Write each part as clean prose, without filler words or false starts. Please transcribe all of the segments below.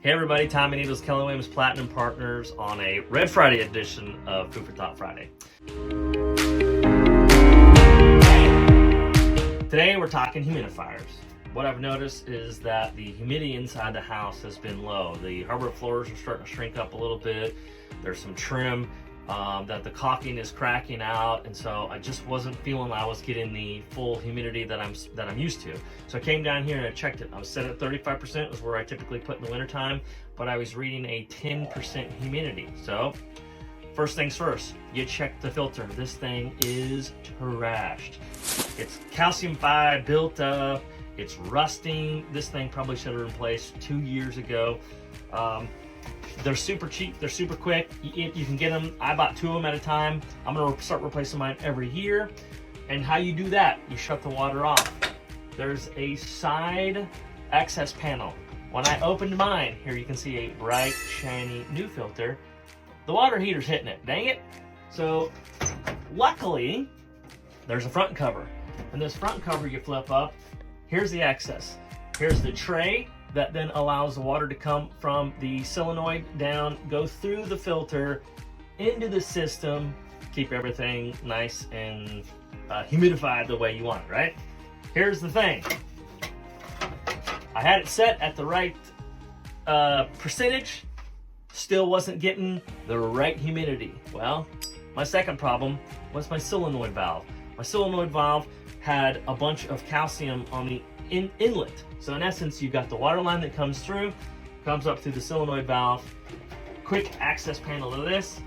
Hey everybody, Tommy Needles, Keller Williams Platinum Partners on a Red Friday edition of Food for Thought Friday. Today we're talking humidifiers. What I've noticed is that the humidity inside the house has been low. The hardwood floors are starting to shrink up a little bit. There's some trim that the caulking is cracking out, and so I just wasn't feeling I was getting the full humidity that I'm used to. So I came down here and I checked it. I was set at 35%, was where I typically put in the wintertime, but I was reading a 10% humidity. So first things first, you check the filter. This thing is trashed. It's calcium fide built up. It's rusting. This thing probably should have been replaced 2 years ago. They're super cheap. They're super quick. You can get them. I bought 2 of them at a time. I'm going to start replacing mine every year. And how you do that, you shut the water off. There's a side access panel. When I opened mine, here you can see a bright, shiny new filter. The water heater's hitting it. Dang it. So luckily, there's a front cover. And this front cover you flip up. Here's the access. Here's the tray that then allows the water to come from the solenoid down, go through the filter, into the system, keep everything nice and humidified the way you want it, right? Here's the thing. I had it set at the right percentage, still wasn't getting the right humidity. Well, my second problem was my solenoid valve. My solenoid valve had a bunch of calcium on the inlet. So in essence, you've got the water line that comes through, comes up through the solenoid valve, quick access panel to this,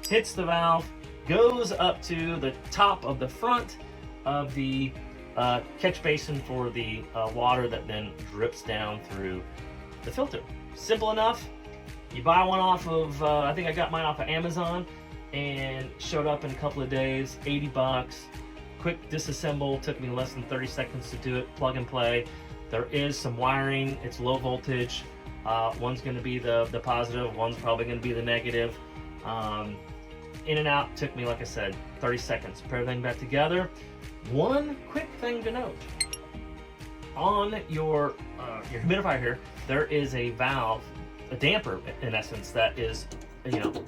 hits the valve, goes up to the top of the front of the catch basin for the water that then drips down through the filter. Simple enough. You buy one off of, I think I got mine off of Amazon, and showed up in a couple of days, 80 bucks. Quick disassemble, took me less than 30 seconds to do it, plug and play. There is some wiring, it's low voltage. One's gonna be the positive, one's probably gonna be the negative. In and out took me, like I said, 30 seconds. Put everything back together. One quick thing to note. On your humidifier here, there is a valve, a damper in essence, that is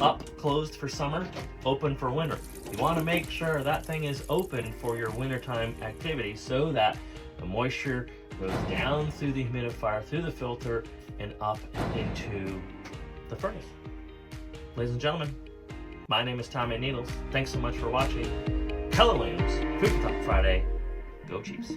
up, closed for summer, open for winter. You want to make sure that thing is open for your wintertime activity so that the moisture goes down through the humidifier, through the filter, and up into the furnace. Ladies and gentlemen, my name is Tommy Needles. Thanks so much for watching Keller Williams Food for Thought Friday. Go Chiefs.